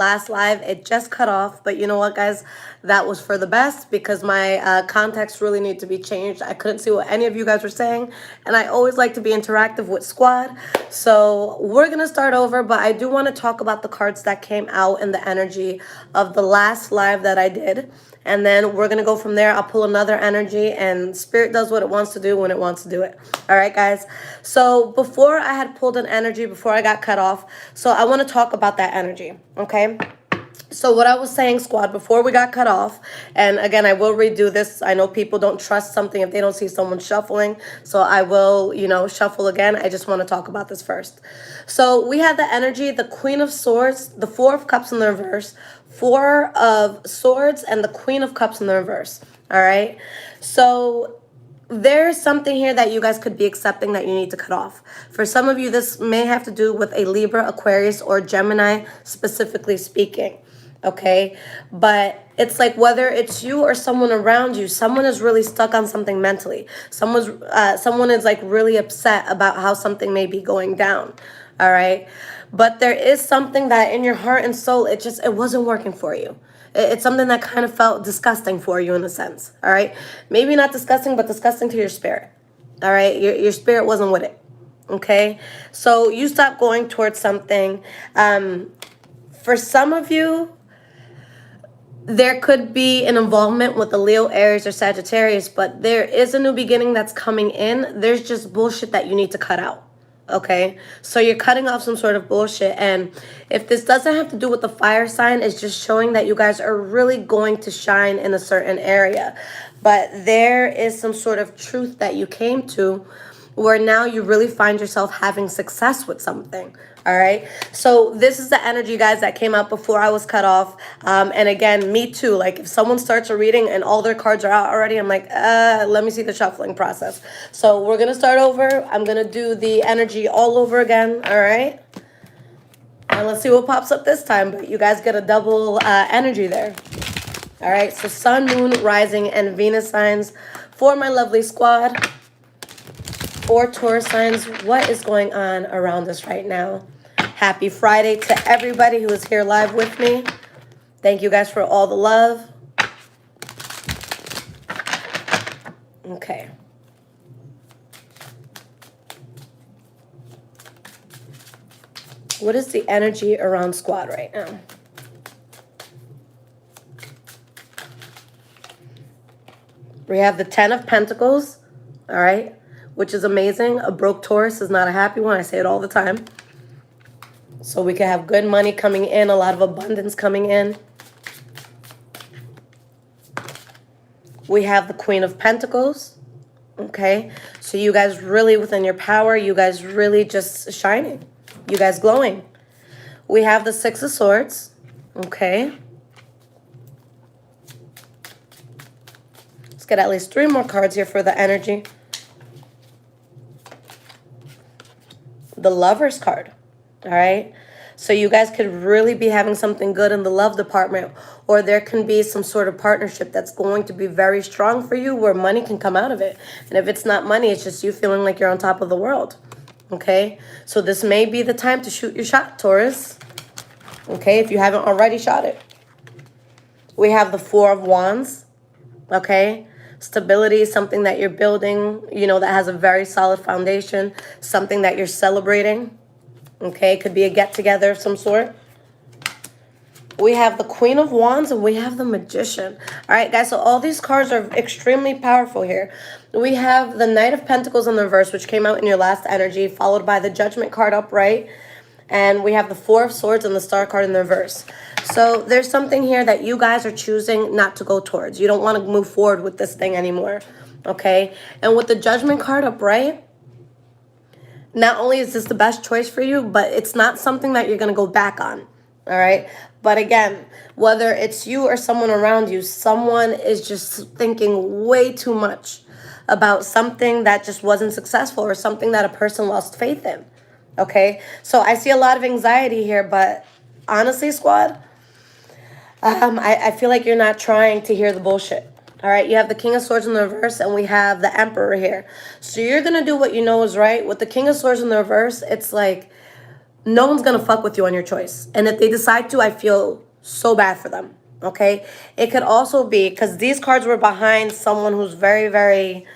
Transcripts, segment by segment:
last live. It just cut off, but you know what, guys? That was for the best because my context really need to be changed. I couldn't see what any of you guys were saying, and I always like to be interactive with squad. So we're gonna start over, but I do want to talk about the cards that came out and the energy of the last live that I did. And then we're going to go from there. I'll pull another energy, and Spirit does what it wants to do when it wants to do it. All right, guys. So before I had pulled an energy, before I got cut off, so I want to talk about that energy, okay? So what I was saying, squad, before we got cut off, and again, I will redo this. I know people don't trust something if they don't see someone shuffling, so I will, shuffle again. I just want to talk about this first. So we had the energy, the Queen of Swords, the Four of Cups in the reverse, Four of Swords, and the Queen of Cups in the reverse, all right? So there's something here that you guys could be accepting that you need to cut off. For some of you, this may have to do with a Libra, Aquarius, or Gemini, specifically speaking. Okay, but it's like whether it's you or someone around you, someone is really stuck on something mentally. Someone is like really upset about how something may be going down. All right, but there is something that in your heart and soul, it wasn't working for you. It's something that kind of felt disgusting for you in a sense. All right, maybe not disgusting, but disgusting to your spirit. All right, your spirit wasn't with it. Okay, so you stopped going towards something. For some of you, there could be an involvement with the Leo, Aries, or Sagittarius, but there is a new beginning that's coming in. There's just bullshit that you need to cut out, okay? So you're cutting off some sort of bullshit, and if this doesn't have to do with the fire sign, it's just showing that you guys are really going to shine in a certain area. But there is some sort of truth that you came to where now you really find yourself having success with something. All right, so this is the energy, guys, that came out before I was cut off. And again, me too. Like if someone starts a reading and all their cards are out already, I'm like, let me see the shuffling process. So we're gonna start over. I'm gonna do the energy all over again. All right, and let's see what pops up this time. But you guys get a double energy there. All right, so Sun, Moon, Rising, and Venus signs for my lovely squad. For Taurus signs, what is going on around us right now? Happy Friday to everybody who is here live with me. Thank you guys for all the love. Okay. What is the energy around squad right now? We have the 10 of Pentacles, all right, which is amazing. A broke Taurus is not a happy one. I say it all the time. So we can have good money coming in, a lot of abundance coming in. We have the Queen of Pentacles, okay? So you guys really within your power, you guys really just shining. You guys glowing. We have the Six of Swords, okay? Let's get at least 3 more cards here for the energy. The Lover's card, all right? So you guys could really be having something good in the love department, or there can be some sort of partnership that's going to be very strong for you where money can come out of it. And if it's not money, it's just you feeling like you're on top of the world, okay? So this may be the time to shoot your shot, Taurus, okay, if you haven't already shot it. We have the Four of Wands, okay? Stability is something that you're building, that has a very solid foundation, something that you're celebrating, okay? Could be a get-together of some sort. We have the Queen of Wands and we have the Magician. All right, guys, so all these cards are extremely powerful here. We have the Knight of Pentacles in the reverse, which came out in your last energy, followed by the Judgment card upright. And we have the Four of Swords and the Star card in the reverse. So there's something here that you guys are choosing not to go towards. You don't want to move forward with this thing anymore, okay? And with the Judgment card upright, not only is this the best choice for you, but it's not something that you're going to go back on, all right? But again, whether it's you or someone around you, someone is just thinking way too much about something that just wasn't successful or something that a person lost faith in. Okay, so I see a lot of anxiety here, but honestly, squad, I feel like you're not trying to hear the bullshit. All right, you have the King of Swords in the reverse, and we have the Emperor here. So you're going to do what you know is right. With the King of Swords in the reverse, it's like no one's gonna fuck with you on your choice. And if they decide to, I feel so bad for them. Okay? It could also be because these cards were behind someone who's very, very,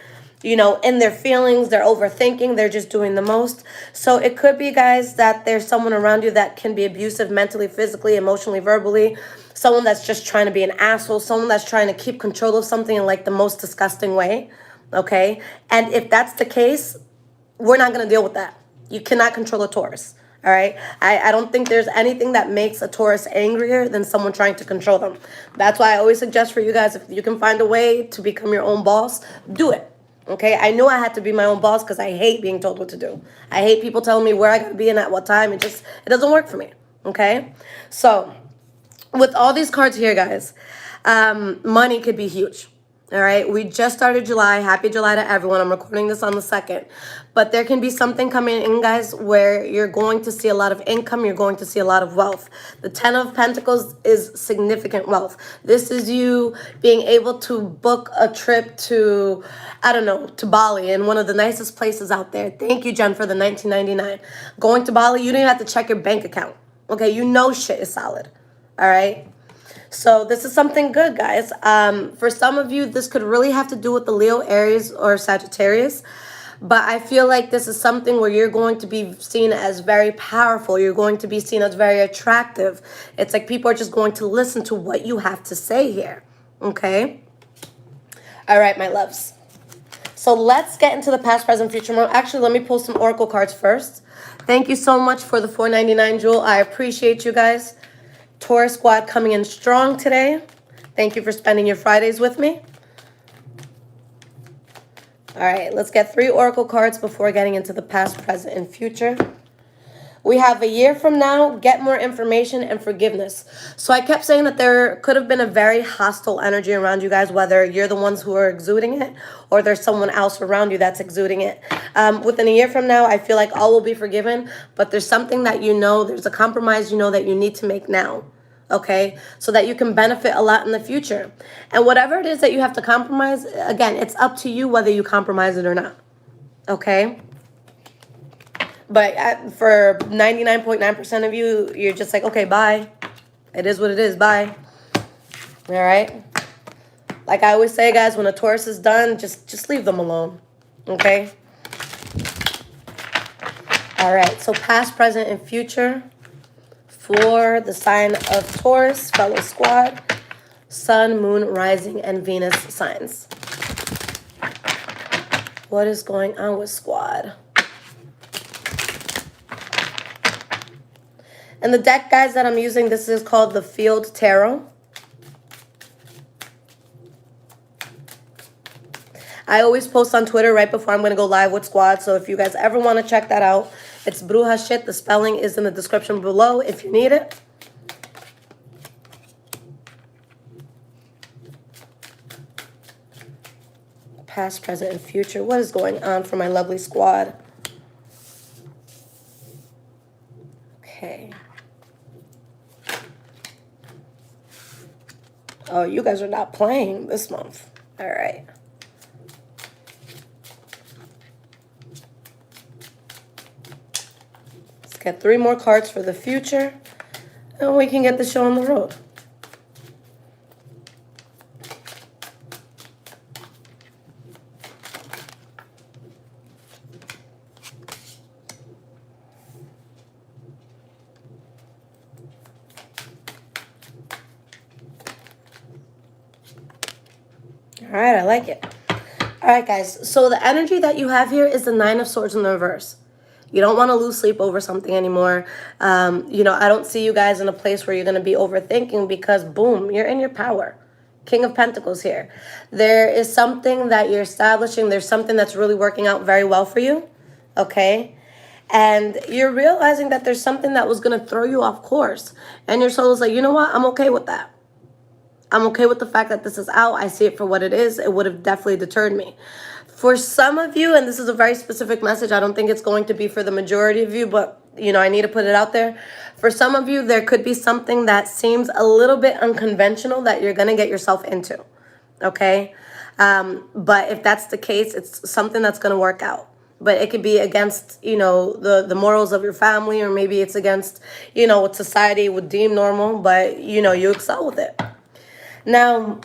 in their feelings, they're overthinking, they're just doing the most. So it could be, guys, that there's someone around you that can be abusive mentally, physically, emotionally, verbally. Someone that's just trying to be an asshole, someone that's trying to keep control of something in like the most disgusting way. Okay? And if that's the case, we're not going to deal with that. You cannot control a Taurus. All right. I don't think there's anything that makes a Taurus angrier than someone trying to control them. That's why I always suggest for you guys, if you can find a way to become your own boss, do it. Okay. I knew I had to be my own boss because I hate being told what to do. I hate people telling me where I got to be and at what time. It doesn't work for me. Okay. So with all these cards here, guys, money could be huge. All right, we just started July. Happy July to everyone. I'm recording this on the 2nd. But there can be something coming in, guys, where you're going to see a lot of income. You're going to see a lot of wealth. The 10 of Pentacles is significant wealth. This is you being able to book a trip to, I don't know, to Bali, in one of the nicest places out there. Thank you, Jen, for the $19.99. Going to Bali, you don't even have to check your bank account. Okay, shit is solid. All right. So this is something good, guys. For some of you, this could really have to do with the Leo, Aries, or Sagittarius. But I feel like this is something where you're going to be seen as very powerful. You're going to be seen as very attractive. It's like people are just going to listen to what you have to say here. Okay? All right, my loves. So let's get into the past, present, future. Actually, let me pull some oracle cards first. Thank you so much for the $4.99, Jewel. I appreciate you guys. Taurus squad coming in strong today. Thank you for spending your Fridays with me. All right, let's get 3 oracle cards before getting into the past, present, and future. We have a year from now, get more information, and forgiveness. So I kept saying that there could have been a very hostile energy around you guys, whether you're the ones who are exuding it or there's someone else around you that's exuding it. Within a year from now, I feel like all will be forgiven, but there's something that there's a compromise that you need to make now. Okay, so that you can benefit a lot in the future. And whatever it is that you have to compromise, again, it's up to you whether you compromise it or not. Okay? But for 99.9% of you, you're just like, okay, bye. It is what it is, bye. All right? Like I always say, guys, when a Taurus is done, just leave them alone. Okay? All right, so past, present, and future. For the sign of Taurus, fellow squad, Sun, Moon, Rising, and Venus signs. What is going on with squad? And the deck, guys, that I'm using, this is called the Field Tarot. I always post on Twitter right before I'm going to go live with squad, so if you guys ever want to check that out, it's Bruja Shit. The spelling is in the description below if you need it. Past, present, and future. What is going on for my lovely squad? Okay. Oh, you guys are not playing this month. All right. Get 3 more cards for the future, and we can get the show on the road. All right, I like it. All right, guys. So the energy that you have here is the 9 of Swords in the reverse. You don't want to lose sleep over something anymore. I don't see you guys in a place where you're going to be overthinking because, boom, you're in your power. King of Pentacles here. There is something that you're establishing. There's something that's really working out very well for you, okay? And you're realizing that there's something that was going to throw you off course. And your soul is like, you know what? I'm okay with that. I'm okay with the fact that this is out. I see it for what it is. It would have definitely deterred me. For some of you, and this is a very specific message, I don't think it's going to be for the majority of you, but, I need to put it out there. For some of you, there could be something that seems a little bit unconventional that you're going to get yourself into, okay? But if that's the case, it's something that's going to work out. but it could be against, the morals of your family, or maybe it's against, what society would deem normal, but, you excel with it. Now,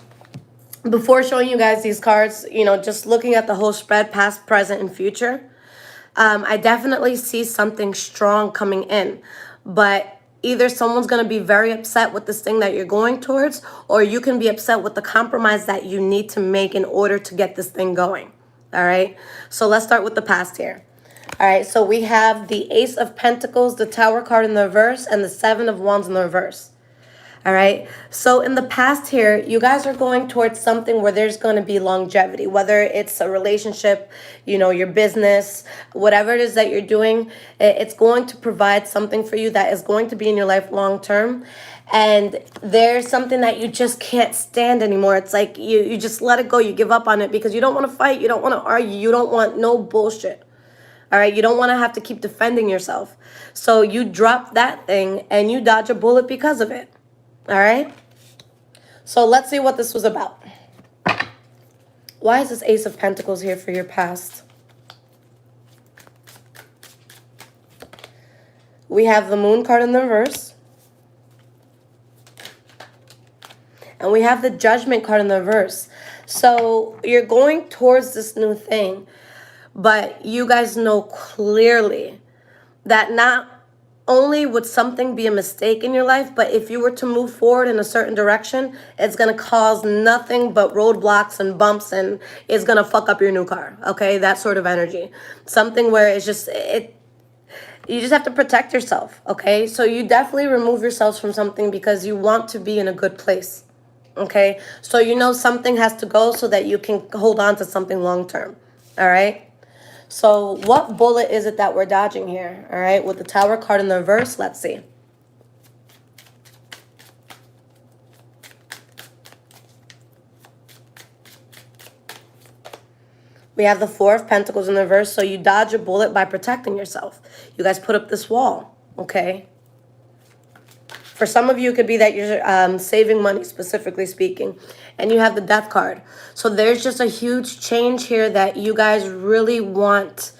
before showing you guys these cards, just looking at the whole spread, past, present, and future, I definitely see something strong coming in, but either someone's going to be very upset with this thing that you're going towards, or you can be upset with the compromise that you need to make in order to get this thing going. All right. So let's start with the past here. All right. So we have the Ace of Pentacles, the Tower card in the reverse, and the Seven of Wands in the reverse. All right. So in the past here, you guys are going towards something where there's going to be longevity, whether it's a relationship, your business, whatever it is that you're doing, it's going to provide something for you that is going to be in your life long term. And there's something that you just can't stand anymore. It's like you just let it go. You give up on it because you don't want to fight. You don't want to argue. You don't want no bullshit. All right, you don't want to have to keep defending yourself. So you drop that thing and you dodge a bullet because of it. All right, so let's see what this was about. Why is this Ace of Pentacles here for your past? We have the Moon card in the reverse. And we have the Judgment card in the reverse. So you're going towards this new thing, but you guys know clearly that not only would something be a mistake in your life, but if you were to move forward in a certain direction, it's going to cause nothing but roadblocks and bumps, and it's going to fuck up your new car. Okay, that sort of energy. Something where it's just, you just have to protect yourself. Okay, so you definitely remove yourselves from something because you want to be in a good place. Okay, so something has to go so that you can hold on to something long term. All right. So what bullet is it that we're dodging here? All right, with the Tower card in the reverse, let's see. We have the Four of Pentacles in the reverse, so you dodge a bullet by protecting yourself. You guys put up this wall, okay? For some of you, it could be that you're saving money, specifically speaking, and you have the Death card. So there's just a huge change here that you guys really want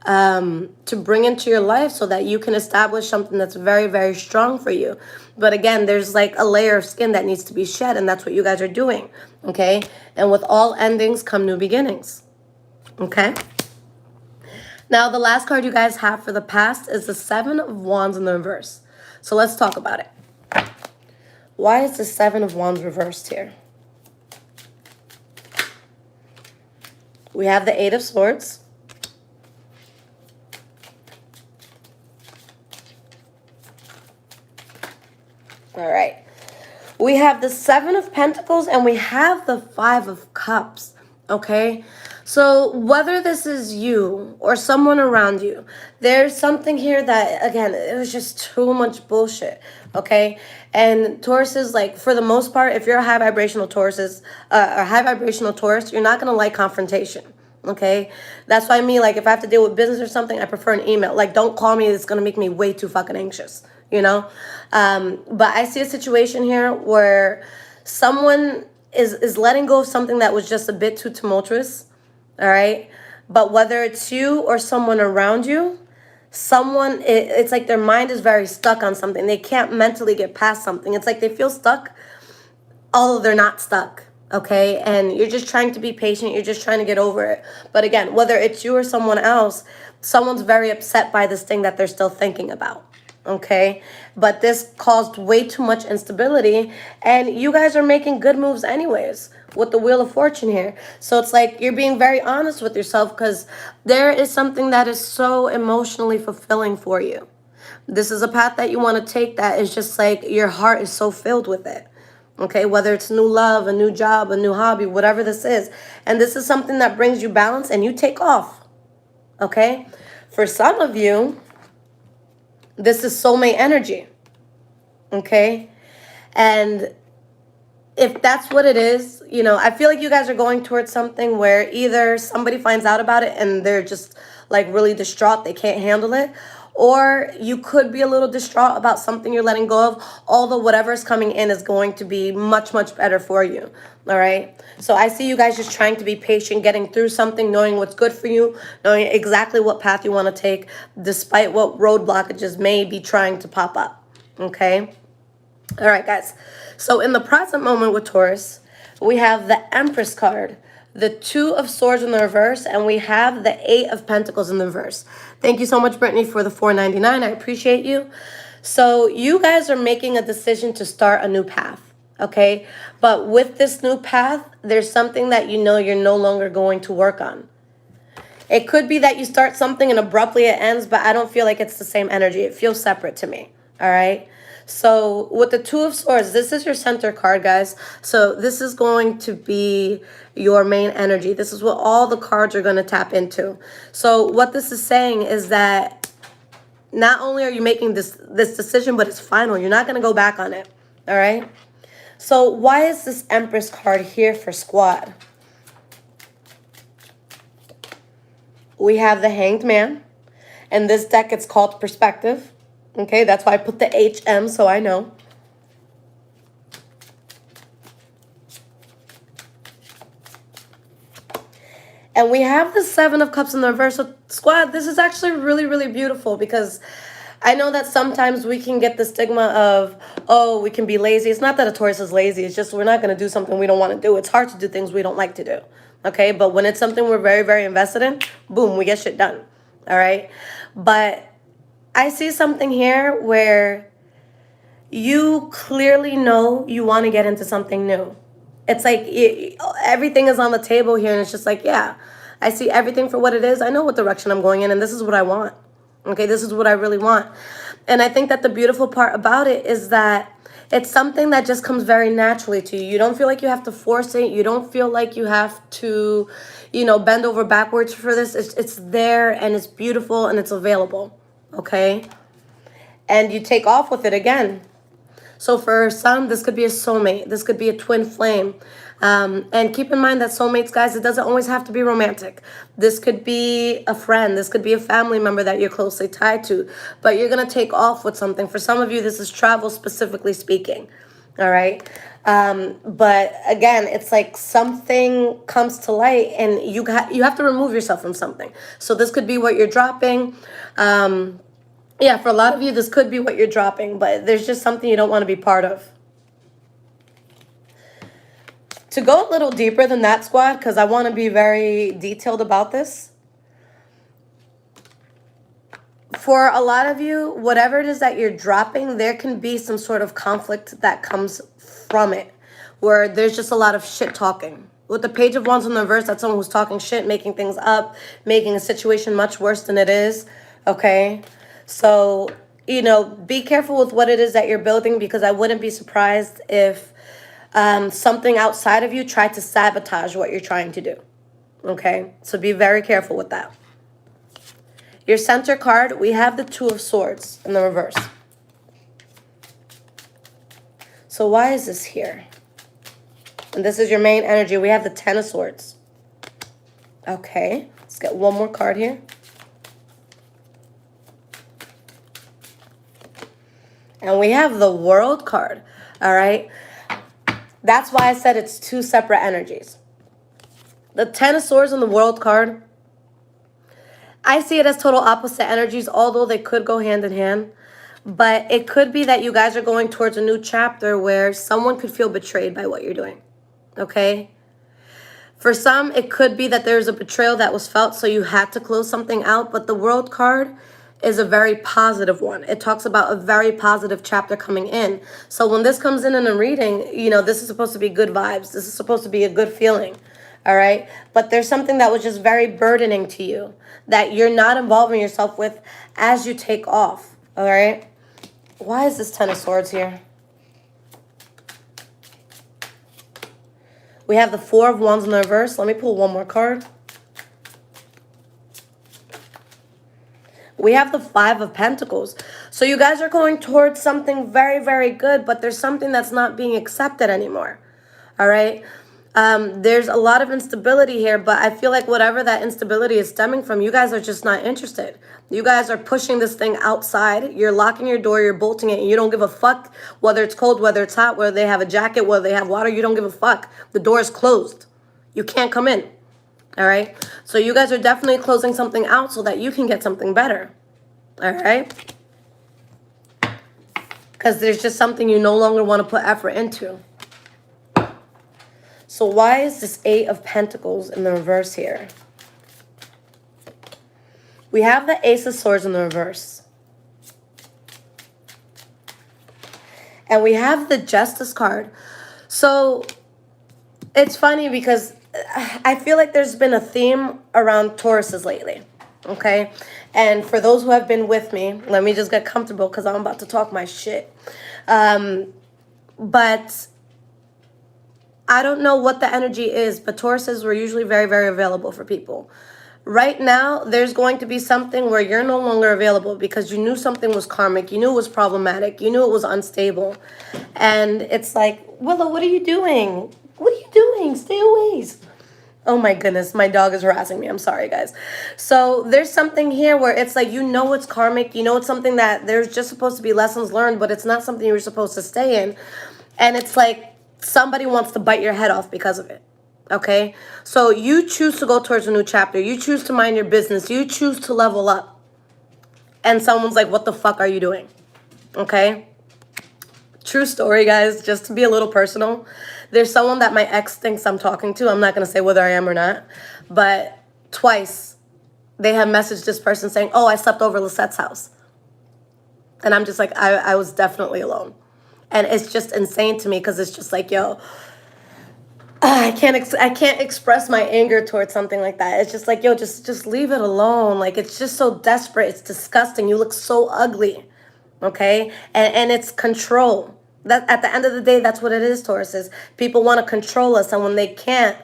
to bring into your life so that you can establish something that's very, very strong for you. But again, there's like a layer of skin that needs to be shed, and that's what you guys are doing, okay? And with all endings come new beginnings, okay? Now, the last card you guys have for the past is the Seven of Wands in the reverse. So let's talk about it. Why is the Seven of Wands reversed here? We have the Eight of Swords. All right. We have the Seven of Pentacles and we have the Five of Cups, okay? So whether this is you or someone around you, there's something here that, again, it was just too much bullshit, okay? And Tauruses, like, for the most part, if you're a high vibrational Taurus, you're not going to like confrontation, okay? That's why like, if I have to deal with business or something, I prefer an email. Like, don't call me. It's going to make me way too fucking anxious, But I see a situation here where someone is letting go of something that was just a bit too tumultuous. All right. But whether it's you or someone around you, it's like their mind is very stuck on something. They can't mentally get past something. It's like they feel stuck, although they're not stuck. Okay. And you're just trying to be patient. You're just trying to get over it. But again, whether it's you or someone else, someone's very upset by this thing that they're still thinking about. Okay, but this caused way too much instability, and you guys are making good moves anyways with the Wheel of Fortune here. So it's like you're being very honest with yourself because there is something that is so emotionally fulfilling for you. This is a path that you want to take that is just like your heart is so filled with it. Okay, whether it's new love, a new job, a new hobby, whatever this is. And this is something that brings you balance and you take off. Okay, for some of you, this is soulmate energy, okay? And if that's what it is, I feel like you guys are going towards something where either somebody finds out about it and they're just like really distraught, they can't handle it, or you could be a little distraught about something you're letting go of, although whatever is coming in is going to be much, much better for you. All right. So I see you guys just trying to be patient, getting through something, knowing what's good for you, knowing exactly what path you want to take, despite what road blockages may be trying to pop up. Okay. All right, guys. So in the present moment with Taurus, we have the Empress card, the Two of Swords in the reverse, and we have the Eight of Pentacles in the reverse. Thank you so much, Brittany, for the $4.99. I appreciate you. So you guys are making a decision to start a new path, okay? But with this new path, there's something that you know you're no longer going to work on. It could be that you start something and abruptly it ends, but I don't feel like it's the same energy. It feels separate to me, all right? So with the Two of Swords, this is your center card, guys. So this is going to be your main energy. This is what all the cards are going to tap into. So what this is saying is that not only are you making this decision, but it's final. You're not going to go back on it, all right? So why is this Empress card here for squad? We have the Hanged Man, and this deck it's called Perspective. Okay, that's why I put the HM, so I know. And we have the Seven of Cups in the reverse. So, squad, this is actually really, really beautiful because I know that sometimes we can get the stigma of, oh, we can be lazy. It's not that a Taurus is lazy. It's just we're not going to do something we don't want to do. It's hard to do things we don't like to do. Okay, but when it's something we're very, very invested in, boom, we get shit done. All right, but I see something here where you clearly know you want to get into something new. It's like everything is on the table here, and it's just like, yeah, I see everything for what it is. I know what direction I'm going in, and this is what I want. Okay, this is what I really want. And I think that the beautiful part about it is that it's something that just comes very naturally to you. You don't feel like you have to force it. You don't feel like you have to, bend over backwards for this. It's there, and it's beautiful, and it's available. Okay, and you take off with it again. So for some, this could be a soulmate. This could be a twin flame. And keep in mind that soulmates, guys, it doesn't always have to be romantic. This could be a friend. This could be a family member that you're closely tied to. But you're going to take off with something. For some of you, this is travel, specifically speaking. All right. But again, it's like something comes to light and you have to remove yourself from something. So this could be what you're dropping. Yeah, for a lot of you, this could be what you're dropping, but there's just something you don't want to be part of. To go a little deeper than that, squad, because I want to be very detailed about this. For a lot of you, whatever it is that you're dropping, there can be some sort of conflict that comes from it, where there's just a lot of shit talking. With the Page of Wands in the reverse, that's someone who's talking shit, making things up, making a situation much worse than it is, okay? So, be careful with what it is that you're building, because I wouldn't be surprised if something outside of you tried to sabotage what you're trying to do, okay? So be very careful with that. Your center card, we have the Two of Swords in the reverse. So why is this here? And this is your main energy. We have the Ten of Swords. Okay, let's get one more card here. And we have the World card, all right? That's why I said it's two separate energies. The Ten of Swords and the World card, I see it as total opposite energies, although they could go hand in hand. But it could be that you guys are going towards a new chapter where someone could feel betrayed by what you're doing, okay? For some, it could be that there's a betrayal that was felt, so you had to close something out. But the World card is a very positive one. It talks about a very positive chapter coming in. So when this comes in a reading, this is supposed to be good vibes. This is supposed to be a good feeling, all right? But there's something that was just very burdening to you that you're not involving yourself with as you take off, all right? Why is this Ten of Swords here? We have the Four of Wands in the reverse. Let me pull one more card. We have the Five of Pentacles. So you guys are going towards something very, very good, but there's something that's not being accepted anymore. All right? There's a lot of instability here, but I feel like whatever that instability is stemming from, you guys are just not interested. You guys are pushing this thing outside. You're locking your door, you're bolting it, and you don't give a fuck whether it's cold, whether it's hot, whether they have a jacket, whether they have water. You don't give a fuck. The door is closed. You can't come in. All right? So you guys are definitely closing something out so that you can get something better. All right? Because there's just something you no longer want to put effort into. So why is this 8 of Pentacles in the reverse here? We have the Ace of Swords in the reverse. And we have the Justice card. So it's funny because I feel like there's been a theme around Tauruses lately. Okay? And for those who have been with me, let me just get comfortable because I'm about to talk my shit. But I don't know what the energy is, but Tauruses were usually very, very available for people. Right now, there's going to be something where you're no longer available because you knew something was karmic. You knew it was problematic. You knew it was unstable. And it's like, Willow, what are you doing? What are you doing? Stay away. Oh my goodness, my dog is harassing me. I'm sorry, guys. So there's something here where it's like, you know it's karmic. You know it's something that there's just supposed to be lessons learned, but it's not something you're supposed to stay in. And it's like, somebody wants to bite your head off because of it, okay? So you choose to go towards a new chapter. You choose to mind your business. You choose to level up. And someone's like, what the fuck are you doing? Okay? True story, guys, just to be a little personal. There's someone that my ex thinks I'm talking to. I'm not going to say whether I am or not. But twice, they have messaged this person saying, oh, I slept over Lisette's house. And I'm just like, I was definitely alone. And it's just insane to me because it's just like, yo, I can't express my anger towards something like that. It's just like, yo, just leave it alone. Like, it's just so desperate. It's disgusting. You look so ugly, okay? And it's control. That at the end of the day, that's what it is, Tauruses. People want to control us, and when they can't,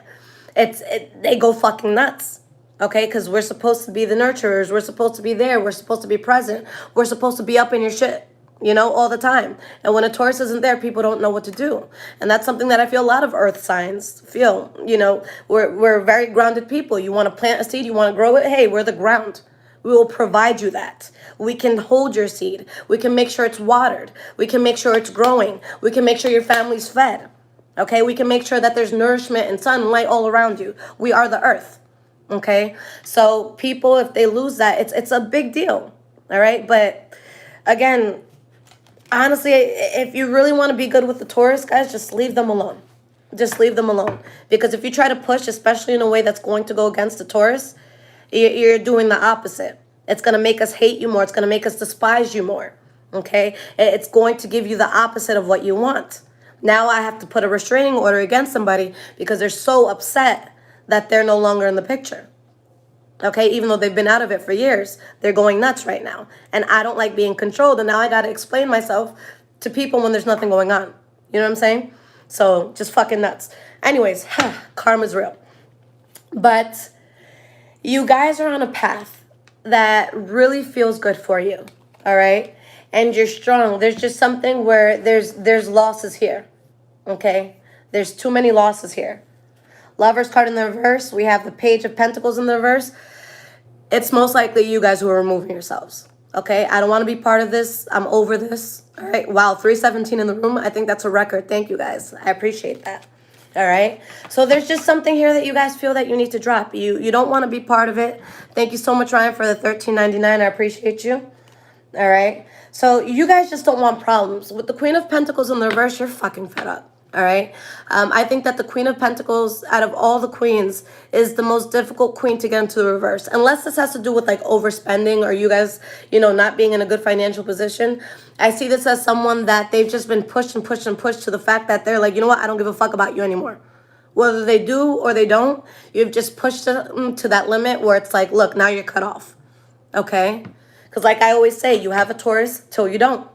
they go fucking nuts. Okay, because we're supposed to be the nurturers. We're supposed to be there. We're supposed to be present. We're supposed to be up in your shit, you know, all the time. And when a Taurus isn't there, people don't know what to do. And that's something that I feel a lot of earth signs feel. You know, we're very grounded people. You want to plant a seed, you want to grow it. Hey, we're the ground. We will provide you that. We can hold your seed. We can make sure it's watered. We can make sure it's growing. We can make sure your family's fed. Okay, we can make sure that there's nourishment and sunlight all around you. We are the earth. Okay, so people, if they lose that, it's a big deal. All right, but again, honestly, if you really want to be good with the Taurus, guys, just leave them alone. Just leave them alone. Because if you try to push, especially in a way that's going to go against the Taurus, you're doing the opposite. It's going to make us hate you more. It's going to make us despise you more. Okay, it's going to give you the opposite of what you want. Now I have to put a restraining order against somebody because they're so upset that they're no longer in the picture. Okay, even though they've been out of it for years, they're going nuts right now. And I don't like being controlled, and now I got to explain myself to people when there's nothing going on. You know what I'm saying? So just fucking nuts. Anyways, karma's real. But you guys are on a path that really feels good for you, all right? And you're strong. There's just something where there's losses here, okay? There's too many losses here. Lover's card in the reverse. We have the Page of Pentacles in the reverse. It's most likely you guys who are removing yourselves. Okay? I don't want to be part of this. I'm over this. All right? Wow, 317 in the room. I think that's a record. Thank you, guys. I appreciate that. All right? So there's just something here that you guys feel that you need to drop. You don't want to be part of it. Thank you so much, Ryan, for the $13.99. I appreciate you. All right? So you guys just don't want problems. With the Queen of Pentacles in the reverse, you're fucking fed up. All right. I think that the Queen of Pentacles, out of all the queens, is the most difficult queen to get into the reverse. Unless this has to do with like overspending or you guys, you know, not being in a good financial position. I see this as someone that they've just been pushed and pushed and pushed to the fact that they're like, you know what? I don't give a fuck about you anymore. Whether they do or they don't, you've just pushed them to that limit where it's like, look, now you're cut off. Okay. Because like I always say, you have a Taurus till you don't.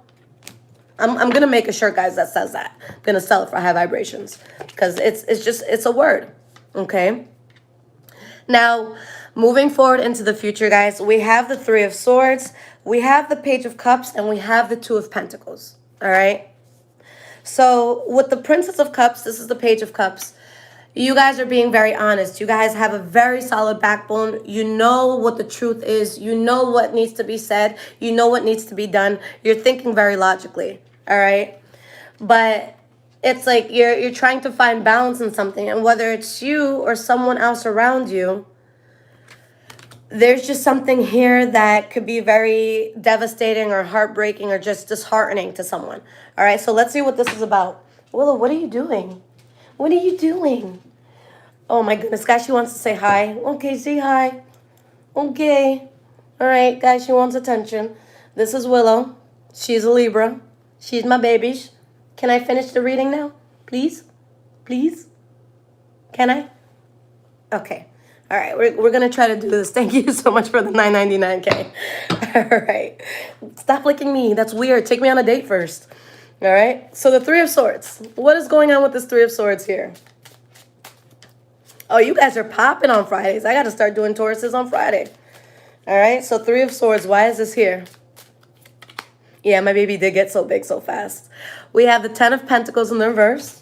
I'm going to make a shirt, guys, that says that. I'm going to sell it for high vibrations because it's a word, okay? Now, moving forward into the future, guys, we have the Three of Swords, we have the Page of Cups, and we have the Two of Pentacles, all right? So with the Princess of Cups, this is the Page of Cups. You guys are being very honest. You guys have a very solid backbone. You know what the truth is. You know what needs to be said. You know what needs to be done. You're thinking very logically. All right? But it's like you're trying to find balance in something, and whether it's you or someone else around you, there's just something here that could be very devastating or heartbreaking or just disheartening to someone. All right, so let's see what this is about. Willow, what are you doing? What are you doing? Oh my goodness, guys, she wants to say hi. Okay, say hi. Okay. All right, guys, she wants attention. This is Willow. She's a Libra. She's my baby. Can I finish the reading now? Please? Please? Can I? Okay. All right, we're going to try to do this. Thank you so much for the $9.99K. All right. Stop licking me. That's weird. Take me on a date first. All right. So the Three of Swords. What is going on with this Three of Swords here? Oh, you guys are popping on Fridays. I got to start doing Tauruses on Friday. All right. So Three of Swords. Why is this here? Yeah, my baby did get so big so fast. We have the Ten of Pentacles in the reverse.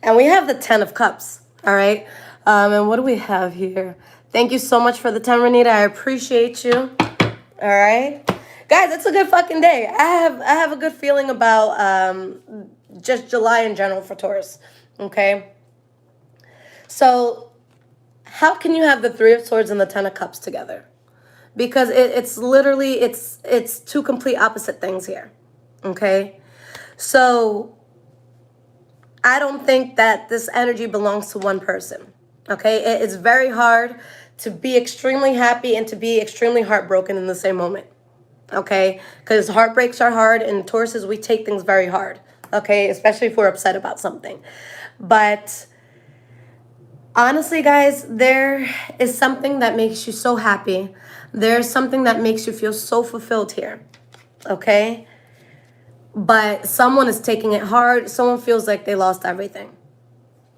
And we have the Ten of Cups, all right? And what do we have here? Thank you so much for the 10, Renita. I appreciate you, all right? Guys, it's a good fucking day. I have a good feeling about just July in general for Taurus, okay? So how can you have the Three of Swords and the Ten of Cups together? Because it's literally, it's two complete opposite things here, okay? So I don't think that this energy belongs to one person, okay? It's very hard to be extremely happy and to be extremely heartbroken in the same moment, okay? Because heartbreaks are hard, and Tauruses, we take things very hard, okay? Especially if we're upset about something. But honestly, guys, there is something that makes you so happy. There's something that makes you feel so fulfilled here, okay? But someone is taking it hard. Someone feels like they lost everything.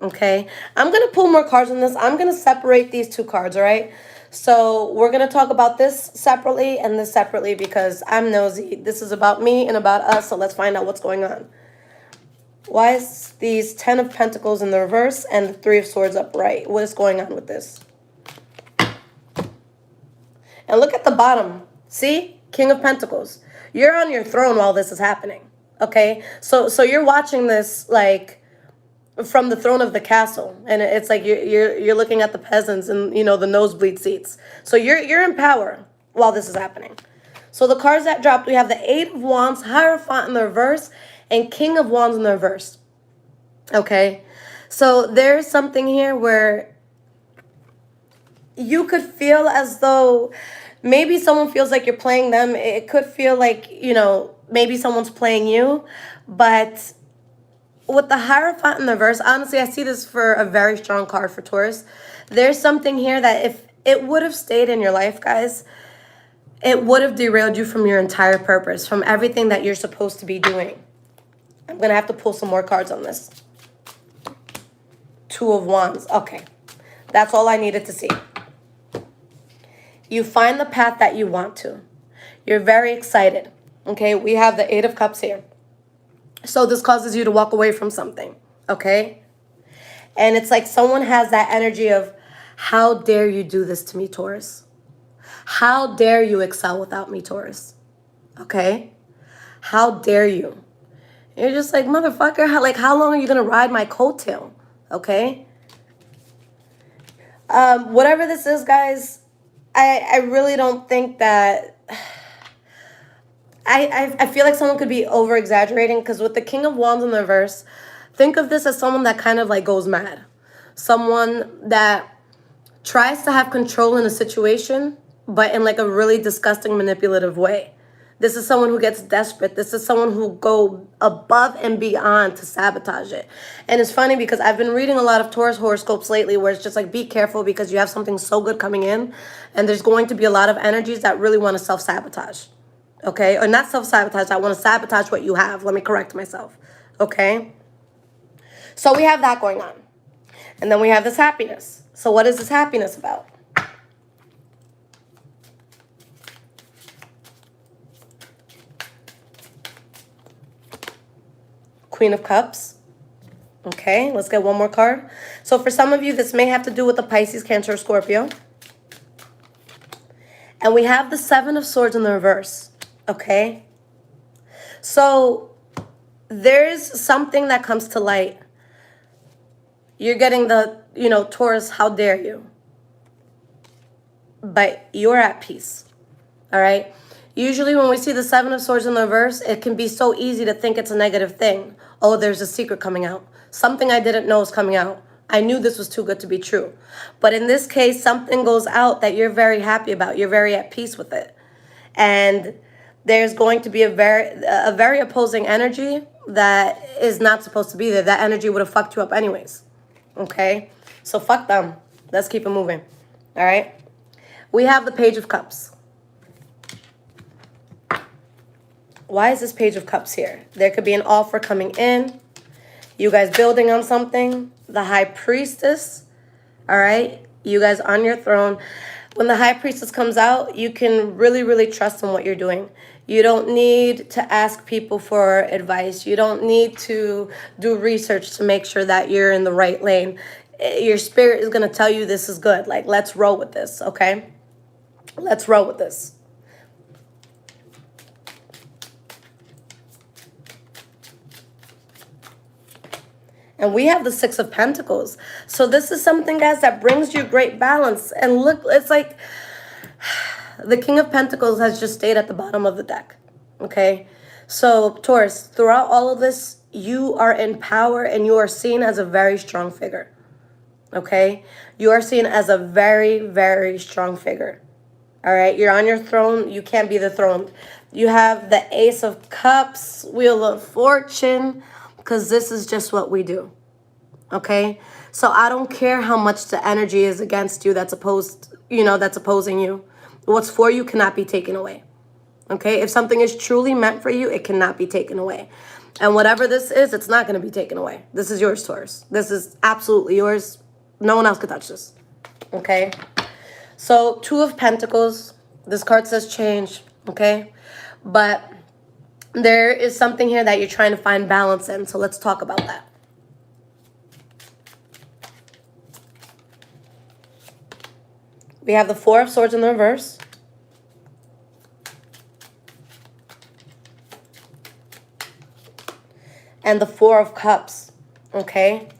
Okay? I'm going to pull more cards on this. I'm going to separate these two cards, all right? So we're going to talk about this separately and this separately because I'm nosy. This is about me and about us, so let's find out what's going on. Why is these 10 of Pentacles in the reverse and the 3 of Swords upright? What is going on with this? And look at the bottom. See? King of Pentacles. You're on your throne while this is happening, okay? So you're watching this like from the throne of the castle, and it's like you're looking at the peasants and the nosebleed seats. So you're in power while this is happening. So the cards that dropped, we have the 8 of Wands, Hierophant in the reverse, and King of Wands in the reverse. Okay, so there's something here where you could feel as though maybe someone feels like you're playing them. It could feel like, maybe someone's playing you. But with the Hierophant in the reverse, honestly, I see this for a very strong card for Taurus. There's something here that if it would have stayed in your life, guys, it would have derailed you from your entire purpose, from everything that you're supposed to be doing. I'm going to have to pull some more cards on this. 2 of Wands. Okay. That's all I needed to see. You find the path that you want to. You're very excited. Okay, we have the 8 of Cups here. So this causes you to walk away from something. Okay? And it's like someone has that energy of, how dare you do this to me, Taurus? How dare you excel without me, Taurus? Okay? How dare you? You're just like, motherfucker, how long are you going to ride my coattail? Okay? Whatever this is, guys, I really don't think that... I feel like someone could be over-exaggerating, because with the King of Wands in the reverse, think of this as someone that kind of like goes mad. Someone that tries to have control in a situation, but in like a really disgusting, manipulative way. This is someone who gets desperate. This is someone who go above and beyond to sabotage it. And it's funny because I've been reading a lot of Taurus horoscopes lately where it's just like, be careful because you have something so good coming in. And there's going to be a lot of energies that really want to self-sabotage. Okay? Or not self-sabotage. I want to sabotage what you have. Let me correct myself. Okay? So we have that going on. And then we have this happiness. So what is this happiness about? Queen of Cups. Okay, let's get one more card. So for some of you, this may have to do with the Pisces, Cancer, or Scorpio. And we have the Seven of Swords in the reverse. Okay. So there's something that comes to light. You're getting the, Taurus, how dare you? But you're at peace. All right. Usually when we see the Seven of Swords in the reverse, it can be so easy to think it's a negative thing. Oh, there's a secret coming out. Something I didn't know is coming out. I knew this was too good to be true. But in this case, something goes out that you're very happy about. You're very at peace with it. And there's going to be a very opposing energy that is not supposed to be there. That energy would have fucked you up anyways. Okay? So fuck them. Let's keep it moving. All right? We have the Page of Cups. Why is this Page of Cups here? There could be an offer coming in. You guys building on something. The High Priestess. All right? You guys on your throne. When the High Priestess comes out, you can really, really trust in what you're doing. You don't need to ask people for advice. You don't need to do research to make sure that you're in the right lane. Your spirit is going to tell you this is good. Like, let's roll with this, okay? Let's roll with this. And we have the Six of Pentacles. So this is something, guys, that brings you great balance. And look, it's like the King of Pentacles has just stayed at the bottom of the deck. Okay? So, Taurus, throughout all of this, you are in power and you are seen as a very strong figure. Okay? You are seen as a very, very strong figure. All right? You're on your throne. You can't be dethroned. You have the Ace of Cups, Wheel of Fortune, because this is just what we do. Okay? So I don't care how much the energy is against you that's opposing you. What's for you cannot be taken away. Okay? If something is truly meant for you, it cannot be taken away. And whatever this is, it's not going to be taken away. This is yours, Taurus. This is absolutely yours. No one else could touch this. Okay? So, Two of Pentacles. This card says change. Okay? But there is something here that you're trying to find balance in. So let's talk about that. We have the Four of Swords in the reverse. And the Four of Cups. Okay?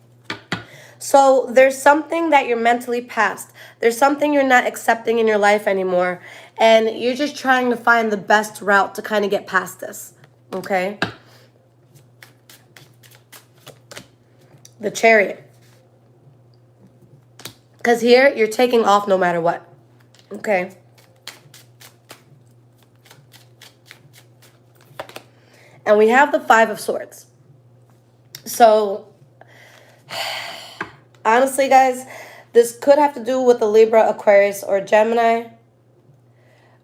So there's something that you're mentally past. There's something you're not accepting in your life anymore. And you're just trying to find the best route to kind of get past this. Okay? The Chariot. Because here, you're taking off no matter what. Okay? And we have the Five of Swords. So, honestly, guys, this could have to do with the Libra, Aquarius, or Gemini.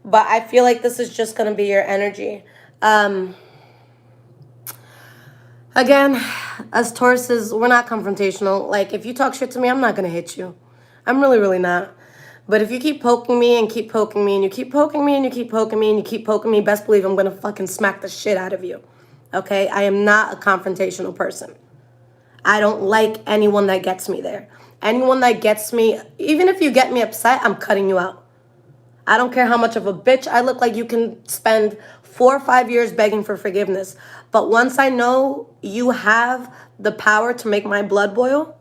But I feel like this is just going to be your energy. Again, as Tauruses, we're not confrontational. Like, if you talk shit to me, I'm not going to hit you. I'm really, really not. But if you keep poking me and keep poking me and you keep poking me and you keep poking me and you keep poking me, best believe I'm going to fucking smack the shit out of you. Okay? I am not a confrontational person. I don't like anyone that gets me there. Anyone that gets me, even if you get me upset, I'm cutting you out. I don't care how much of a bitch I look like. You can spend 4 or 5 years begging for forgiveness. But once I know you have the power to make my blood boil,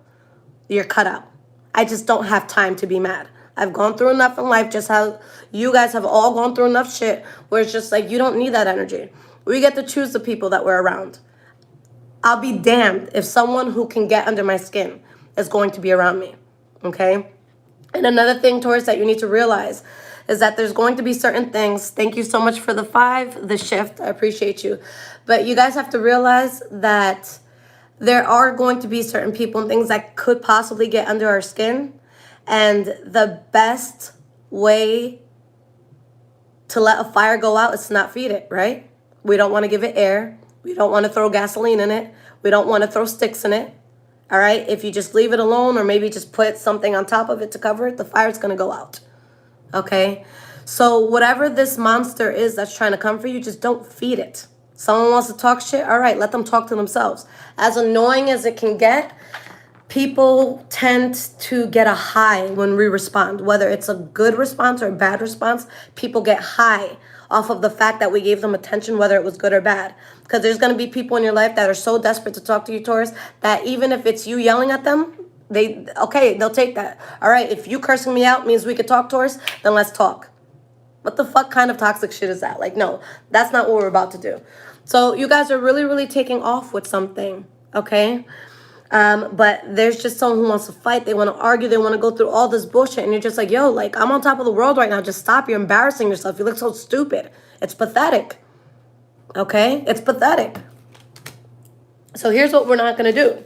you're cut out. I just don't have time to be mad. I've gone through enough in life, just how you guys have all gone through enough shit where it's just like you don't need that energy. We get to choose the people that we're around. I'll be damned if someone who can get under my skin is going to be around me, okay? And another thing, Taurus, that you need to realize is that there's going to be certain things. Thank you so much for the 5, the shift. I appreciate you. But you guys have to realize that there are going to be certain people and things that could possibly get under our skin. And the best way to let a fire go out is to not feed it, right? We don't want to give it air. We don't want to throw gasoline in it. We don't want to throw sticks in it. All right? If you just leave it alone or maybe just put something on top of it to cover it, the fire's going to go out. Okay? So whatever this monster is that's trying to come for you, just don't feed it. Someone wants to talk shit, all right, let them talk to themselves. As annoying as it can get, people tend to get a high when we respond. Whether it's a good response or a bad response, people get high off of the fact that we gave them attention, whether it was good or bad. Because there's going to be people in your life that are so desperate to talk to you, Taurus, that even if it's you yelling at them, they'll take that. All right, if you cursing me out means we could talk, Taurus, then let's talk. What the fuck kind of toxic shit is that? Like, no, that's not what we're about to do. So you guys are really, really taking off with something, okay? But there's just someone who wants to fight. They want to argue. They want to go through all this bullshit. And you're just like, yo, like, I'm on top of the world right now. Just stop. You're embarrassing yourself. You look so stupid. It's pathetic. Okay? It's pathetic. So here's what we're not going to do.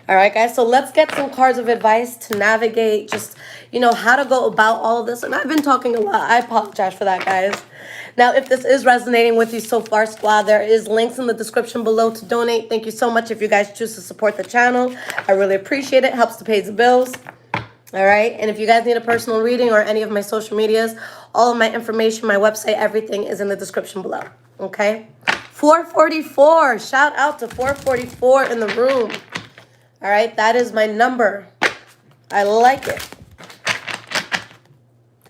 All right, guys? So let's get some cards of advice to navigate just, how to go about all of this. And I've been talking a lot. I apologize for that, guys. Now, if this is resonating with you so far, squad, there is links in the description below to donate. Thank you so much if you guys choose to support the channel. I really appreciate it. Helps to pay the bills. All right. And if you guys need a personal reading or any of my social medias, all of my information, my website, everything is in the description below. Okay. 444. Shout out to 444 in the room. All right. That is my number. I like it.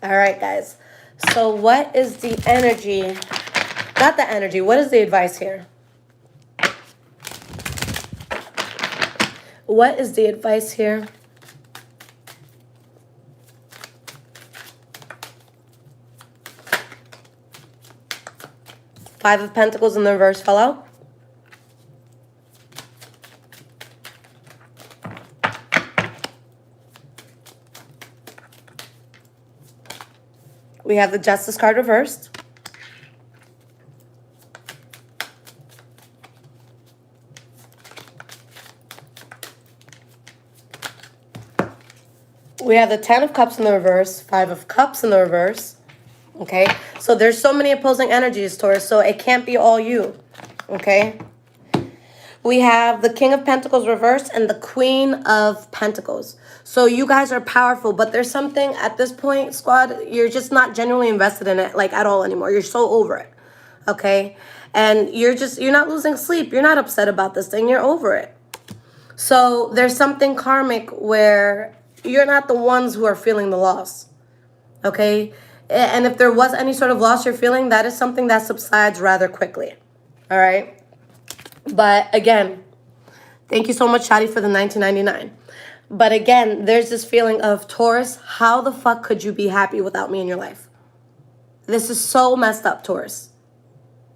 All right, guys. So what is the energy? Not the energy. What is the advice here? What is the advice here? Five of Pentacles in the reverse fell out. We have the Justice card reversed. We have the Ten of Cups in the reverse, Five of Cups in the reverse. Okay, so there's so many opposing energies, Taurus, so it can't be all you. Okay. We have the King of Pentacles reversed and the Queen of Pentacles. So you guys are powerful, but there's something at this point, squad, you're just not genuinely invested in it, like, at all anymore. You're so over it, okay? And you're not losing sleep. You're not upset about this thing. You're over it. So there's something karmic where you're not the ones who are feeling the loss, okay? And if there was any sort of loss you're feeling, that is something that subsides rather quickly, all right? But again, thank you so much, Shadi, for the $19.99. But again, there's this feeling of, Taurus, how the fuck could you be happy without me in your life? This is so messed up, Taurus.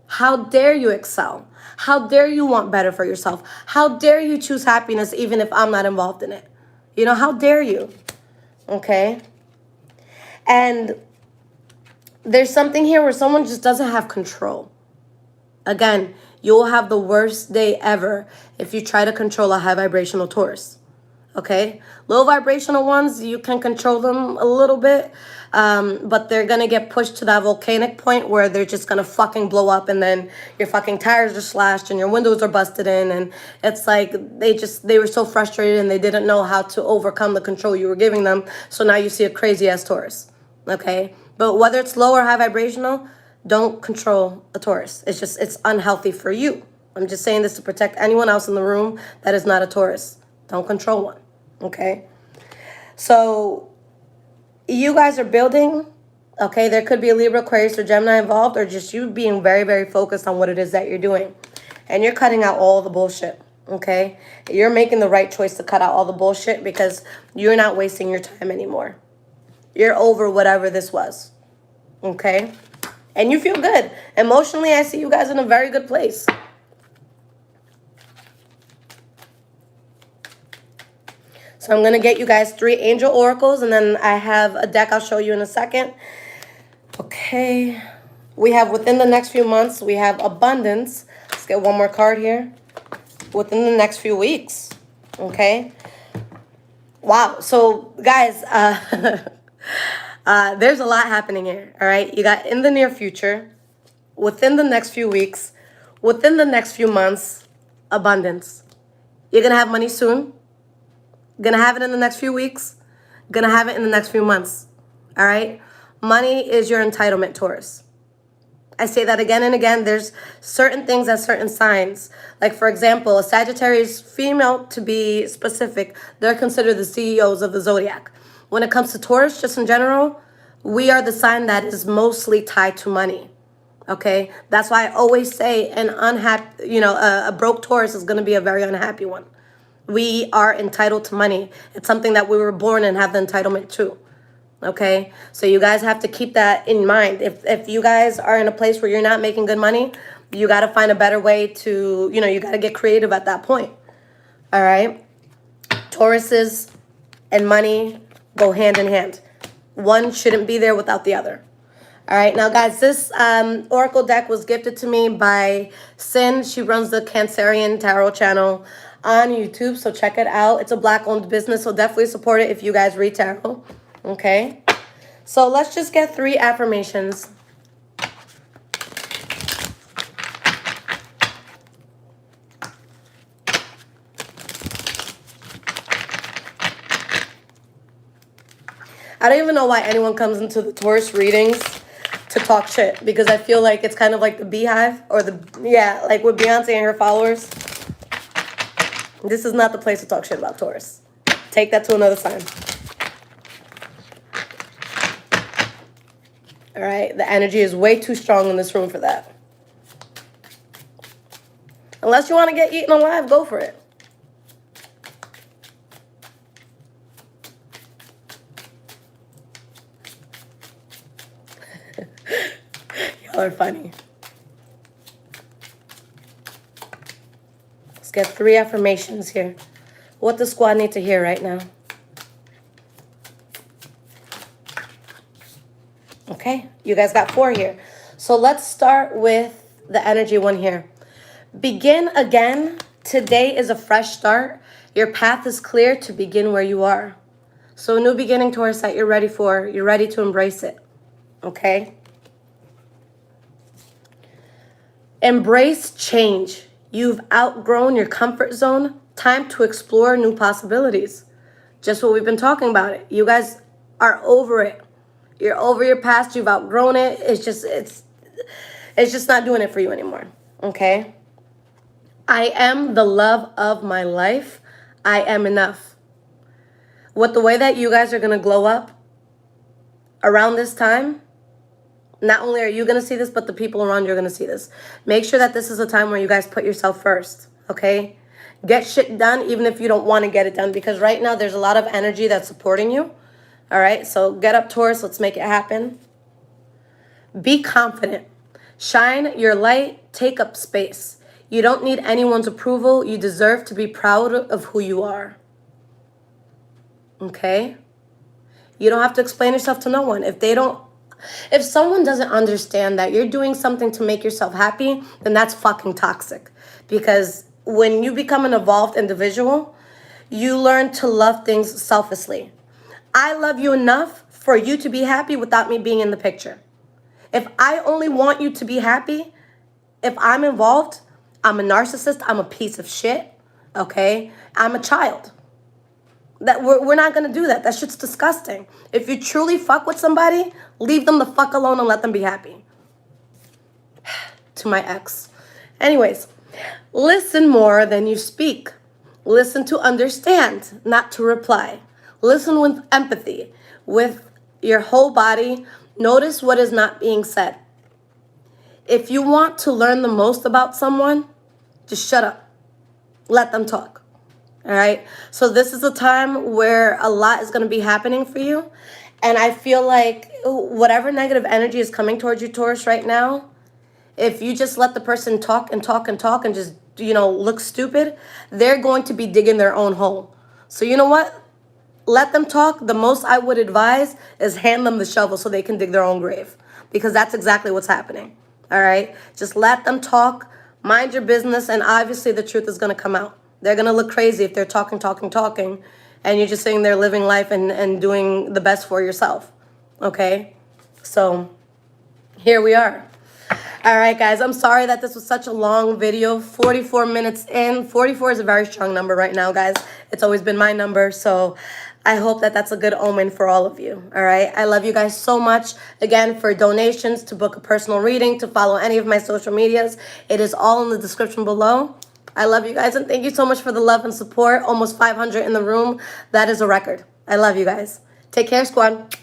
How dare you excel? How dare you want better for yourself? How dare you choose happiness even if I'm not involved in it? How dare you? Okay? And there's something here where someone just doesn't have control. Again, you'll have the worst day ever if you try to control a high vibrational Taurus. Okay? Low vibrational ones, you can control them a little bit, but they're going to get pushed to that volcanic point where they're just going to fucking blow up, and then your fucking tires are slashed and your windows are busted in, and it's like they were so frustrated and they didn't know how to overcome the control you were giving them, so now you see a crazy-ass Taurus. Okay? But whether it's low or high vibrational, don't control a Taurus. It's unhealthy for you. I'm just saying this to protect anyone else in the room that is not a Taurus. Don't control one, okay? So you guys are building, okay? There could be a Libra, Aquarius, or Gemini involved, or just you being very, very focused on what it is that you're doing. And you're cutting out all the bullshit, okay? You're making the right choice to cut out all the bullshit because you're not wasting your time anymore. You're over whatever this was, okay? And you feel good. Emotionally, I see you guys in a very good place. So I'm going to get you guys 3 angel oracles, and then I have a deck I'll show you in a second. Okay. We have within the next few months, we have abundance. Let's get one more card here. Within the next few weeks. Okay. Wow. So, guys, there's a lot happening here, all right? You got in the near future, within the next few weeks, within the next few months, abundance. You're going to have money soon. Going to have it in the next few weeks. Going to have it in the next few months, all right? Money is your entitlement, Taurus, I say that again and again. There's certain things at certain signs. Like, for example, a Sagittarius female, to be specific, they're considered the CEOs of the zodiac. When it comes to Taurus, just in general, we are the sign that is mostly tied to money. Okay? That's why I always say an unhappy, a broke Taurus is going to be a very unhappy one. We are entitled to money. It's something that we were born and have the entitlement to. Okay, so you guys have to keep that in mind. If you guys are in a place where you're not making good money, you got to find a better way to, you got to get creative at that point. All right, Tauruses and money go hand in hand. One shouldn't be there without the other. All right, now guys, this Oracle deck was gifted to me by Sin. She runs the Cancerian Tarot channel on YouTube, so check it out. It's a Black-owned business, so definitely support it if you guys read tarot. Okay, so let's just get 3 affirmations. I don't even know why anyone comes into the Taurus readings to talk shit, because I feel like it's kind of like the beehive, or like with Beyonce and her followers. This is not the place to talk shit about Taurus. Take that to another sign. All right, the energy is way too strong in this room for that. Unless you want to get eaten alive, go for it. Y'all are funny. Let's get 3 affirmations here. What does squad need to hear right now? Okay, you guys got 4 here. So let's start with the energy one here. Begin again. Today is a fresh start. Your path is clear to begin where you are. So a new beginning, Taurus, that you're ready for. You're ready to embrace it. Okay? Embrace change. You've outgrown your comfort zone. Time to explore new possibilities. Just what we've been talking about it. You guys are over it. You're over your past. You've outgrown it. It's just not doing it for you anymore. Okay? I am the love of my life. I am enough. With the way that you guys are going to glow up around this time, not only are you going to see this, but the people around you are going to see this. Make sure that this is a time where you guys put yourself first. Okay? Get shit done even if you don't want to get it done, because right now there's a lot of energy that's supporting you. All right, so get up, Taurus. Let's make it happen. Be confident. Shine your light. Take up space. You don't need anyone's approval. You deserve to be proud of who you are. Okay? You don't have to explain yourself to no one. If someone doesn't understand that you're doing something to make yourself happy, then that's fucking toxic. Because when you become an evolved individual, you learn to love things selflessly. I love you enough for you to be happy without me being in the picture. If I only want you to be happy, if I'm involved, I'm a narcissist, I'm a piece of shit, okay? I'm a child. That we're not going to do that. That shit's disgusting. If you truly fuck with somebody, leave them the fuck alone and let them be happy. To my ex. Anyways, listen more than you speak. Listen to understand, not to reply. Listen with empathy, with your whole body. Notice what is not being said. If you want to learn the most about someone, just shut up. Let them talk. All right? So this is a time where a lot is going to be happening for you. And I feel like whatever negative energy is coming towards you, Taurus, right now, if you just let the person talk and talk and talk and just, look stupid, they're going to be digging their own hole. So you know what? Let them talk. The most I would advise is hand them the shovel so they can dig their own grave, because that's exactly what's happening. All right? Just let them talk. Mind your business, and obviously the truth is going to come out. They're going to look crazy if they're talking, and you're just sitting there living life and doing the best for yourself. Okay? So here we are. All right, guys, I'm sorry that this was such a long video. 44 minutes in. 44 is a very strong number right now, guys. It's always been my number. So I hope that that's a good omen for all of you. All right. I love you guys so much. Again, for donations, to book a personal reading, to follow any of my social medias, it is all in the description below. I love you guys, and thank you so much for the love and support. Almost 500 in the room. That is a record. I love you guys. Take care, squad.